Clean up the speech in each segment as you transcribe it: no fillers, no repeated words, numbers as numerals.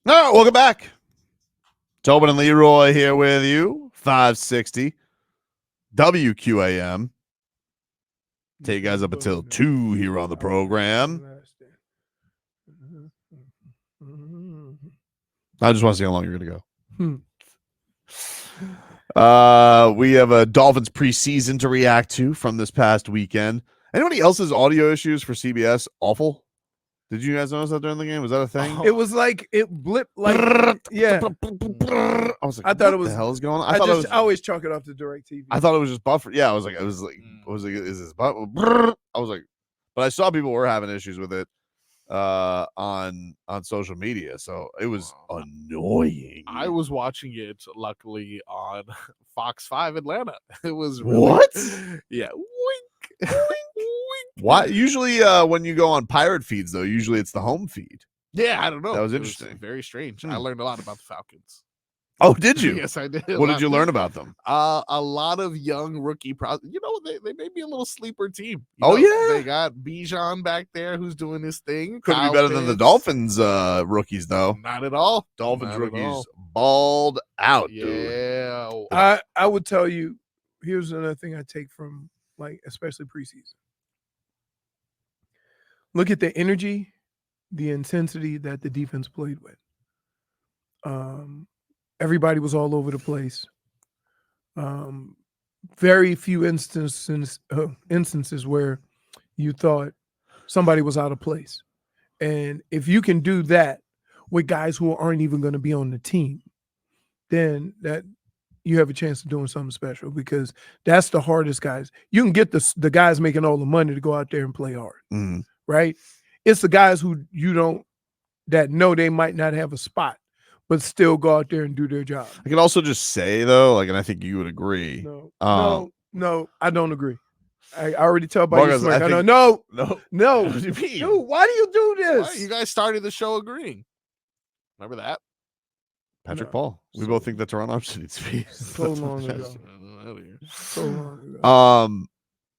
All right, welcome back. Tobin and Leroy here with you. 560 WQAM. Take you guys up until 2 here on the program. I just want to see how long you're going to go. We have a Dolphins preseason to react to from this past weekend. Anybody else's audio issues for CBS awful? Did you guys notice that during the game? Was that a thing? It was like it blipped, like yeah. I was like, I thought it was. What the hell is going on? I always chalk it off to DirecTV. I thought it was just buffer. Yeah, I was like, is this buffer? I was like, but I saw people were having issues with it on social media, so it was annoying. I was watching it, luckily, on Fox 5 Atlanta. It was really, what? Yeah, wink, wink, wink. Why? Usually, when you go on pirate feeds, though, usually it's the home feed. Yeah, I don't know. That was interesting. Very strange. I learned a lot about the Falcons. Oh, did you? Yes, I did. What did you learn about them? A lot of young rookie they may be a little sleeper team. Yeah. They got Bijan back there who's doing his thing. Could be better than the Dolphins rookies, though. Not at all. Dolphins rookies balled out, dude. Yeah. I would tell you, here's another thing I take from, like, especially preseason. Look at the energy, the intensity that the defense played with. Everybody was all over the place. Very few instances where you thought somebody was out of place. And if you can do that with guys who aren't even going to be on the team, then that you have a chance of doing something special, because that's the hardest guys. You can get the guys making all the money to go out there and play hard, right? It's the guys who that know they might not have a spot, but still go out there and do their job. I can also just say, though, and I think you would agree. No, I don't agree. I already tell by your smirk. No. What do you mean? Dude, why do you do this? You guys started the show agreeing. Remember that? Patrick Paul. We both think that Toronto option needs to be. So long ago.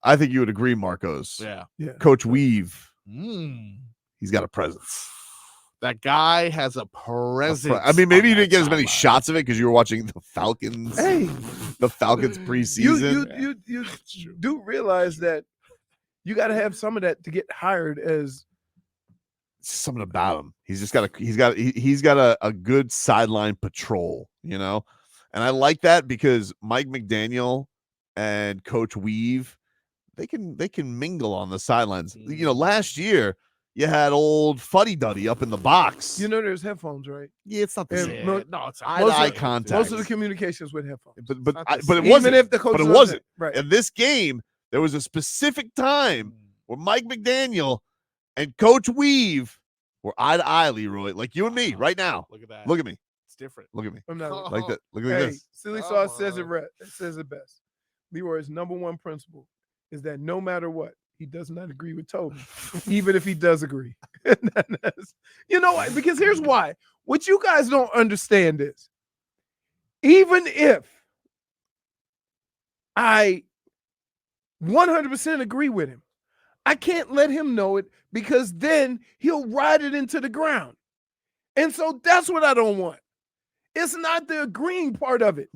I think you would agree, Marcos. Yeah. Coach Weave. He's got a presence. That guy has a presence. I mean, maybe you didn't get as many shots of it because you were watching the Falcons. Hey, the Falcons preseason. You do realize that you got to have some of that to get hired as. Something about him. He's got a good sideline patrol, and I like that because Mike McDaniel and Coach Weave, they can mingle on the sidelines. Last year you had old Fuddy Duddy up in the box. There's headphones, right? Yeah, it's not the same. No, it's eye contact. Most of the communications with headphones, but it wasn't. Even if the coach but it wasn't. Right. In this game, there was a specific time where Mike McDaniel and Coach Weave were eye to eye, Leroy, like you and me right now. Look at that. Look at me. It's different. Look at me. I'm not like that. Look at this. Silly Sauce says it best. Leroy's number one principle is that no matter what, he does not agree with Tobin, even if he does agree. You know what? Because here's why. What you guys don't understand is, even if I 100% agree with him, I can't let him know it, because then he'll ride it into the ground. And so that's what I don't want. It's not the agreeing part of it.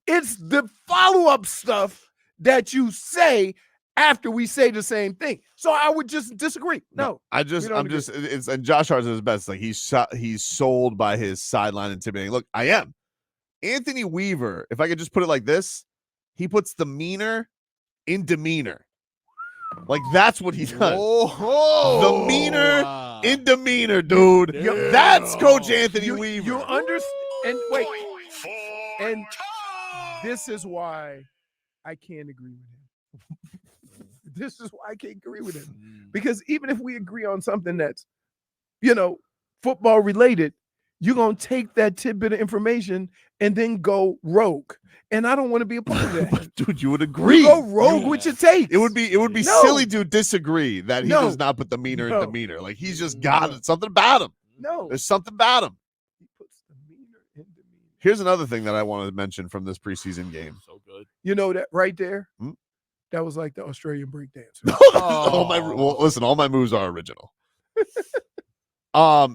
It's the follow-up stuff that you say after we say the same thing. So I would just disagree. No, and Josh Hart is his best. Like he's sold by his sideline intimidating. Look, I am. Anthony Weaver, if I could just put it like this, he puts the meaner in demeanor. Like that's what he does. The meaner in demeanor, dude. Yeah. That's Coach Anthony Weaver. You understand? And wait, and this is why I can't agree with him. This is why I can't agree with him, because even if we agree on something that's, football related, you're gonna take that tidbit of information and then go rogue. And I don't want to be a part of that. But dude, you would agree. You go rogue with your takes. It would be silly to disagree that he does not put the meaner in demeanor. Like he's just got it. Something about him. No. There's something about him. He puts the meaner in demeanor. Here's another thing that I wanted to mention from this preseason game. So good. That right there? That was like the Australian breakdance. Listen, all my moves are original.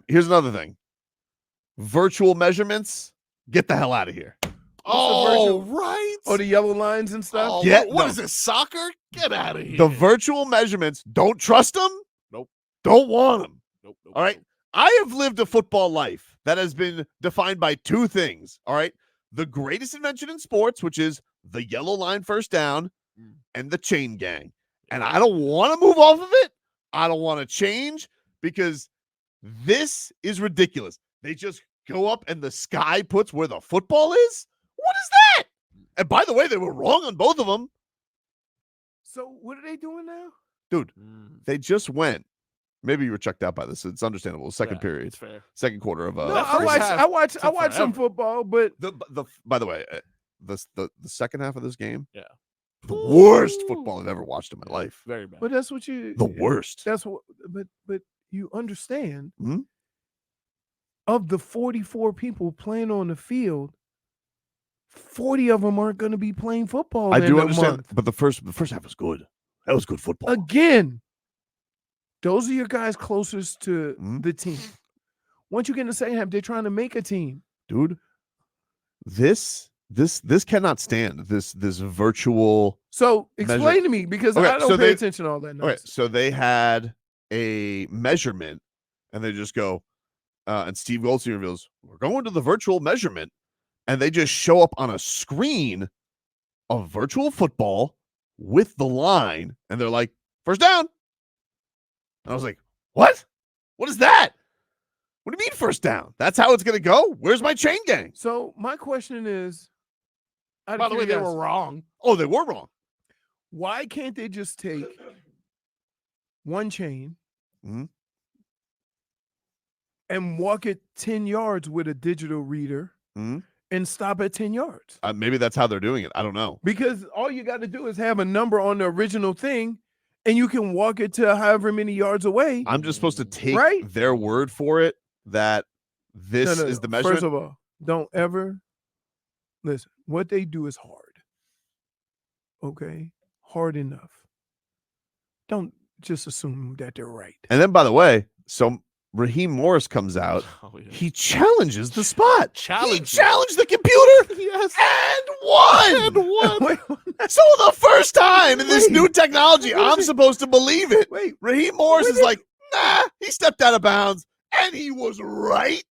Here's another thing. virtual measurements, get the hell out of here. Oh, virtual- right. Or the yellow lines and stuff. Oh, Get- what no. is this, soccer? Get out of here. The virtual measurements, don't trust them. Nope. Don't want them. Nope, nope, All right. nope. I have lived a football life that has been defined by two things. All right. The greatest invention in sports, which is the yellow line first down and the chain gang. And I don't want to move off of it. I don't want to change because this is ridiculous. They just go up and the sky puts where the football is. What is that? And by the way, they were wrong on both of them. So what are they doing now? Dude, they just went. Maybe you were checked out by this. It's understandable. Second Yeah, period, it's fair. second quarter of No, That I first half watch took some forever. football, but the by the way, the second half of this game, Yeah. the worst football I've ever watched in my life. Very bad. but that's what you The worst. That's what but you understand Mhm. of the 44 people playing on the field, 40 of them aren't going to be playing football. I in do a understand, month. but the first half was good. That was good football. Again, those are your guys closest to Mhm. the team. Once you get in the second half, they're trying to make a team. Dude, this cannot stand this virtual. So explain to me because Okay, I don't so pay they- attention to all that Okay, nonsense. so they had a measurement, and they just go, and Steve Goldstein reveals, we're going to the virtual measurement, and they just show up on a screen of virtual football with the line, and they're like, first down. And I was like, what? What is that? What do you mean first down? That's how it's going to go? Where's my chain gang? So my question is, out By of the way, they were curiosity, wrong. Oh, they were wrong. why can't they just take one chain Mhm. and walk it 10 yards with a digital reader Mhm. and stop at 10 yards? Maybe that's how they're doing it. I don't know. Because all you got to do is have a number on the original thing and you can walk it to however many yards away. I'm just supposed to take Right? their word for it that this is the measurement. First of all, don't ever listen. What they do is hard. Okay? Hard enough. Don't just assume that they're right. And then, by the way, so Raheem Morris comes out. Oh, yeah. He challenges the spot. He Challenges. challenged the computer Yes. and won. And won. Wait, So the first time in this Wait. new technology, I'm supposed to believe it. wait. Raheem Morris Wait a is like, nah, he stepped out of bounds, and he was right.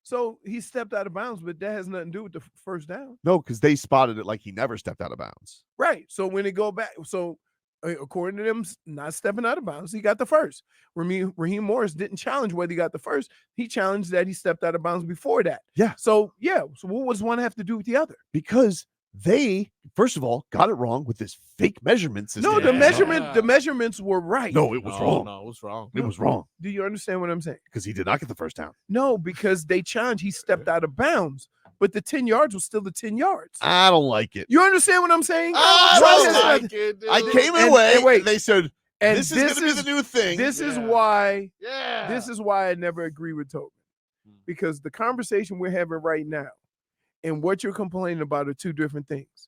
So he stepped out of bounds, but that has nothing to do with the first down. No, because they spotted it like he never stepped out of bounds. Right. So when it go back, so according to them, not stepping out of bounds, he got the first. Raheem Morris didn't challenge whether he got the first. He challenged that he stepped out of bounds before that. Yeah. So yeah. So what does one have to do with the other? Because they, first of all, got it wrong with this fake measurement system. No, the Yeah. measurements were right. No, it was wrong. No, it was wrong. It was wrong Do you understand what I'm saying? because he did not get the first down. No, because they challenged, he stepped out of bounds, but the 10 yards was still the 10 yards. I don't like it. You understand what I'm saying? I Right, don't that's like not- it, dude. I came And- away and wait. and they said, and this is going to be the new thing. This is Yeah. why Yeah. this is why I never agree with Tobin. Because the conversation we're having right now and what you're complaining about are two different things.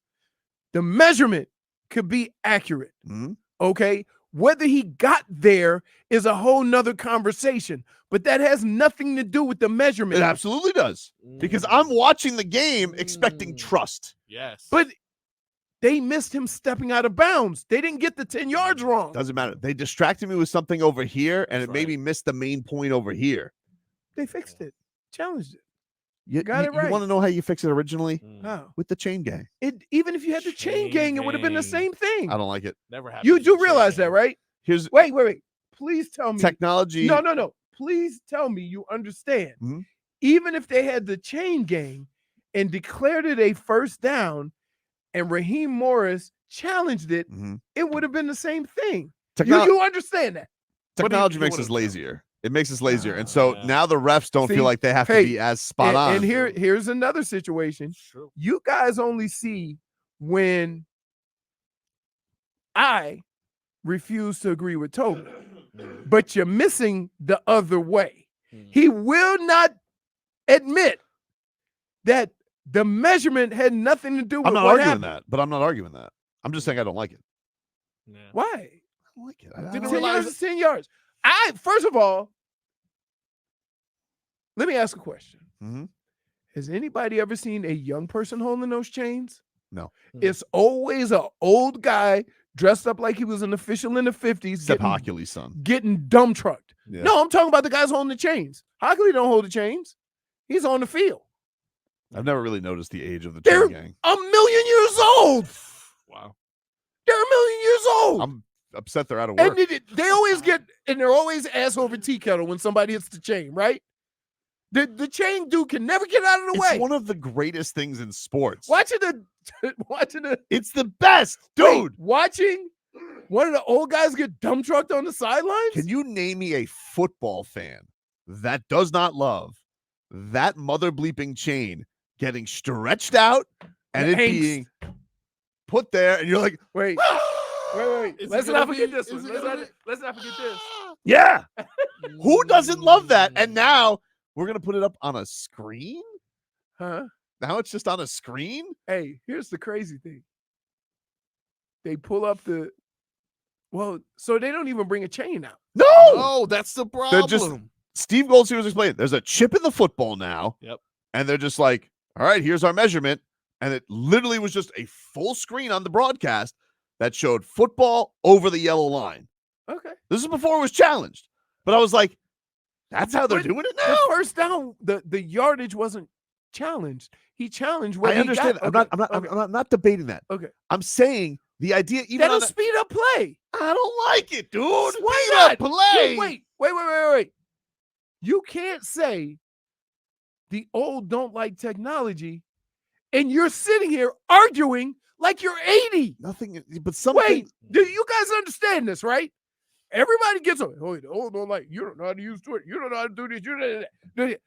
The measurement could be accurate. Mhm. Okay. Whether he got there is a whole nother conversation, but that has nothing to do with the measurement. It absolutely does. Because I'm watching the game expecting trust. Yes. But they missed him stepping out of bounds. They didn't get the 10 yards wrong. Doesn't matter. They distracted me with something over here, and That's it made me miss the main point over here. They fixed it, challenged it. You Got it right. You want to know how you fix it originally? How? With the chain gang. Even if you had the chain gang, it would have been the Chain same thing. I don't like it. Never happened. You do realize that, right? Here's Wait. Please tell me. technology. No. Please tell me you understand. Mhm. Even if they had the chain gang and declared it a first down and Raheem Morris challenged it, Mhm. it would have been the same thing. Techno- You understand that. technology you makes us would've done? lazier. It makes us lazier. And so Yeah. now the refs don't See, feel like they have hey, to be as spot on. And here's another situation. True. You guys only see when I refuse to agree with Tobin, but you're missing the other way. He will not admit that the measurement had nothing to do with I'm not what arguing happened. that, but I'm not arguing that. I'm just saying I don't like it. Yeah. Why? I don't like it. I Didn't 10 don't- realize- yards is 10 yards. First of all, let me ask a question. Mm-hmm. Has anybody ever seen a young person holding those chains? No. It's always an old guy dressed up like he was an official in the 50s Except Hercules' son. getting dumb trucked. Yeah. No, I'm talking about the guys holding the chains. Hockley don't hold the chains. He's on the field. I've never really noticed the age of the They're chain gang. 1,000,000 years old. Wow. They're 1,000,000 years old. I'm upset they're out of work. And they always get, and they're always ass over tea kettle when somebody hits the chain, right? The chain dude can never get out of the It's way. one of the greatest things in sports. Watching the It's the best, dude. watching one of the old guys get dumb trucked on the sidelines. Can you name me a football fan that does not love that mother bleeping chain getting stretched out and The it angst. being put there, and you're like, Wait. Is Let's it not gonna forget be- this is one. it gonna Let's not forget this. yeah. Who doesn't love that? And now we're gonna put it up on a screen. Huh? Now it's just on a screen. Hey, here's the crazy thing. They pull up so they don't even bring a chain out. No, Oh, that's the They're just- problem. Steve Goldstein was explaining. There's a chip in the football now. Yep. And they're just like, all right, here's our measurement. And it literally was just a full screen on the broadcast that showed football over the yellow line. Okay. This is before it was challenged. But I was like, that's how they're But doing it The now? first down, the yardage wasn't challenged. He challenged where I he understand. got. I'm not debating that. Okay. I'm saying the idea, even That'll on the, speed up play. I don't like it, dude. Why Speed not? up play. Wait. You can't say the old don't like technology, and you're sitting here arguing like you're 80. Nothing, but something. Wait, do you guys understand this, right? Everybody gets on. Oh, the old don't like. You don't know how to use Twitter. You don't know how to do this. You don't know that.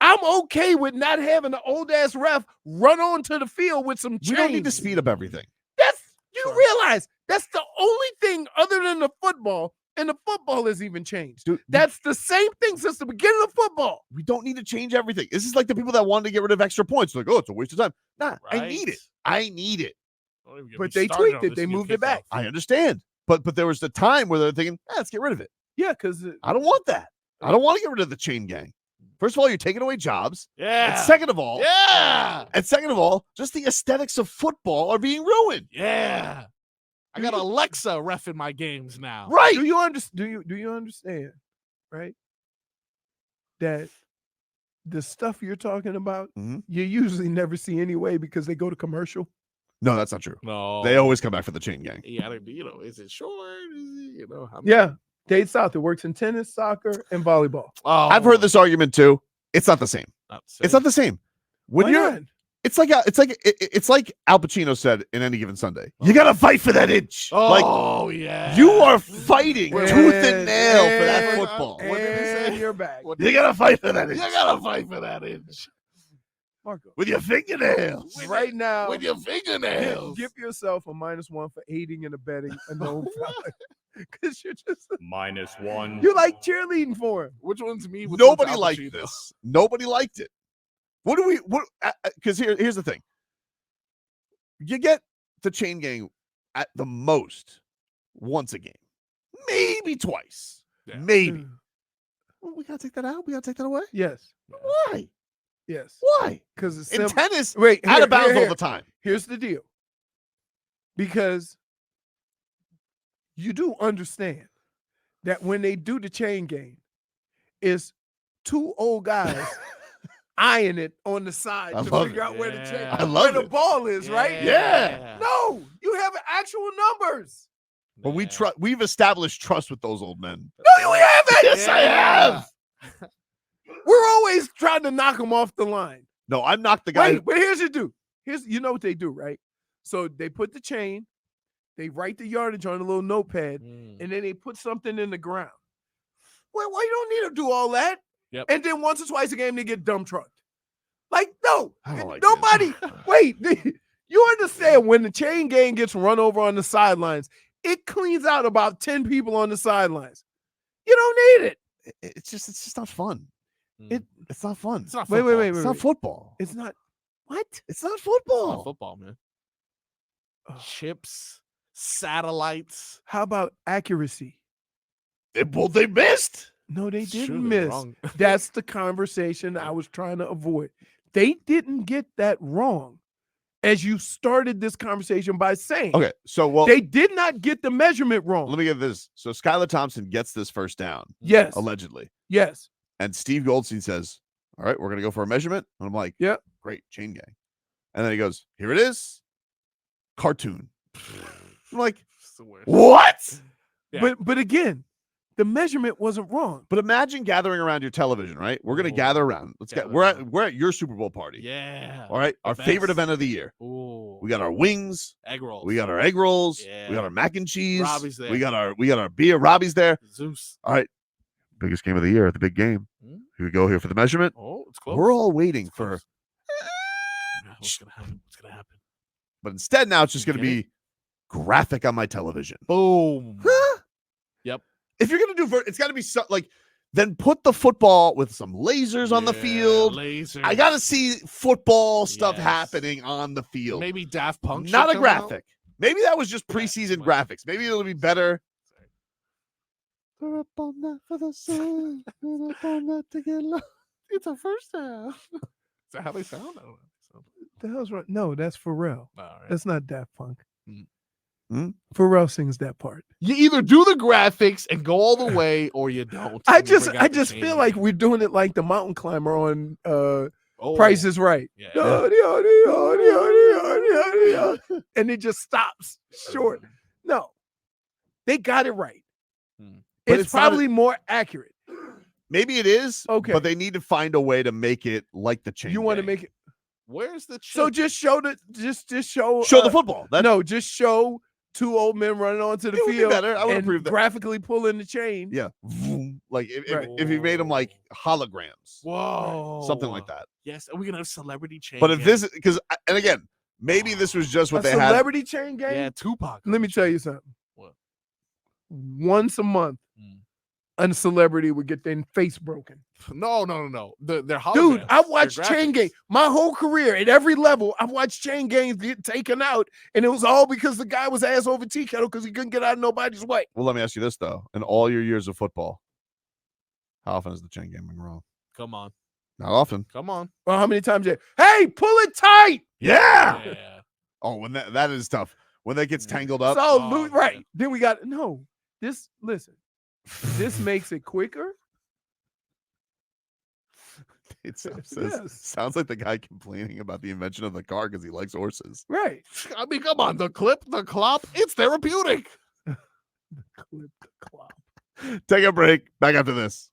I'm okay with not having an old ass ref run onto the field with some chains. We don't need to speed up everything. You realize that's the only thing other than the football, and the football has even changed. Dude, That's the same thing since the beginning of football. we don't need to change everything. This is like the people that wanted to get rid of extra points. Like, oh, it's a waste of time. Nah, I need it. I need it. Don't even get But me they started tweaked on it. this They new moved it back. kickoff. I understand. But there was the time where they're thinking, let's get rid of it. Yeah, because I don't want that. I don't want to get rid of the chain gang. First of all, you're taking away jobs. Yeah. And second of all, just the aesthetics of football are being ruined. Yeah. I got Alexa reffing my games now. Right. do you understand, right? That the stuff you're talking about, Mhm. you usually never see anyway because they go to commercial. No, that's not true. No. They always come back for the chain gang. Yeah, is it short? Is it, Yeah, Dade South. It works in tennis, soccer, and volleyball. Oh, I've heard this argument too. It's not the same. It's not the same. When Why you're, not? it's like Al Pacino said in Any Given Sunday. You gotta fight for that inch. Like Oh, yeah. you are fighting And- tooth and nail for that and- football. What did he say? And you're back, What You gotta fight for that You inch gotta fight for that inch. Marco. with your fingernails. Right now, With your fingernails. give yourself a -1 for aiding and abetting a known felon. Because you're just -1. you like cheerleading for him. Which one's me? Which Nobody one's Al liked Pacino? this. Nobody liked it. What do we? What? Because here's the thing. You get the chain gang at the most once a game, maybe twice, Yeah. maybe. Well, we gotta take that out. We gotta take that away. Yes, Why? yes. Why? Because it's In tennis, Wait, out of bounds all here. the time. Here's the deal. Because you do understand that when they do the chain game, it's two old guys eyeing it on the side I to love figure it. out where the chain, Yeah. I love where the it. ball is, right? Yeah. No, you have actual numbers. But Yeah. we've established trust with those old men. No, you haven't. Yes, I have. We're always trying to knock them off the line. No, I'm not the guy. Wait, but here's what you do. You know what they do, right? So they put the chain, they write the yardage on a little notepad, Mm. and then they put something in the ground. Well, why you don't need to do all that? Yep. And then once or twice a game they get dumb trucked. Like, no, I don't like nobody. Wait, you understand when the chain gang gets run over on the sidelines, it cleans out about 10 people on the sidelines. You don't need it. It's just not fun. Mm. It's not fun. It's not Wait, football. wait, It's wait, not wait. football. It's not. What? It's not It's football. not football, man. Ugh. Chips, satellites. How about accuracy? They missed. No, they It's true, didn't they're miss. wrong. That's the conversation I was trying to avoid. They didn't get that wrong. As you started this conversation by saying, Okay, so they did not get the measurement wrong. let me get this. So Skylar Thompson gets this first down, Yes. allegedly. Yes. And Steve Goldstein says, all right, we're going to go for a measurement. And I'm like, Yep. Great, chain gang. And then he goes, here it is. Cartoon. I'm like, It's the worst. what? Yeah. But again, the measurement wasn't wrong. But imagine gathering around your television, right? We're going to gather around. Gather We're at your Super Bowl party. Yeah. All right. Our The favorite best. event of the year. Ooh. We got our wings. Egg rolls. We got our egg rolls. Yeah. We got our mac and cheese. Robbie's there. We got our beer. Robbie's there. Zeus. All right. Biggest game of the year, the big game. Hmm? Here we go here for the measurement. Oh, it's close. We're all waiting It's for, close. What's gonna happen? What's gonna happen? but instead now it's just going to Get be graphic on my television. Boom. Yep. If you're going to do, it's got to be like, then put the football with some lasers on the Yeah, field. Laser. I got to see football stuff Yes. happening on the field. Maybe Daft Punk. Not should a come out. graphic. Maybe that was just preseason graphics. Maybe it'll be better. It's a first down. Is that how they sound? I don't know. So, The hell's right? No, that's Pharrell. all right. That's not Daft Punk. Hmm? Pharrell sings that part. You either do the graphics and go all the way, or you don't. I and you just bring out the feel chain like gang. we're doing it like the mountain climber on Oh, Price is Right. Yeah. And it just stops short. No, they got it right. But It's it's not probably more accurate. Maybe it is. Okay. But they need to find a way to make it like the chain. You want to gang. make it Where's the chip? so? Just show the just show show the football. That, no, just show two old men running onto the It would be field. better. I would and approve that. graphically pulling the chain. Yeah. Vroom. Like if Right. you made them like holograms, Whoa. something like that. Yes, are we gonna have celebrity chain? But if gang? this, because, and again, maybe this was just what A they had. celebrity chain game. yeah, Tupac. Let me tell you something. What? Once a month, Mm. a celebrity would get their face broken. No. They're Dude, holograms. I They're watched chain graphics. gang my whole career at every level. I've watched chain gangs get taken out, and it was all because the guy was ass over tea kettle because he couldn't get out of nobody's way. Well, let me ask you this though: in all your years of football, how often is the chain gang been wrong? Come on. Not often. Come on. Well, how many times? Hey, pull it tight. Yeah. Yeah. Oh, when that is tough. When that gets tangled up. So, Oh, right. man. Then we got this. Listen, this makes it quicker. It sounds, Yes. sounds like the guy complaining about the invention of the car because he likes horses. Right. I mean, come on. The clip, the clop, it's therapeutic. Clip the clock. Take a break. Back after this.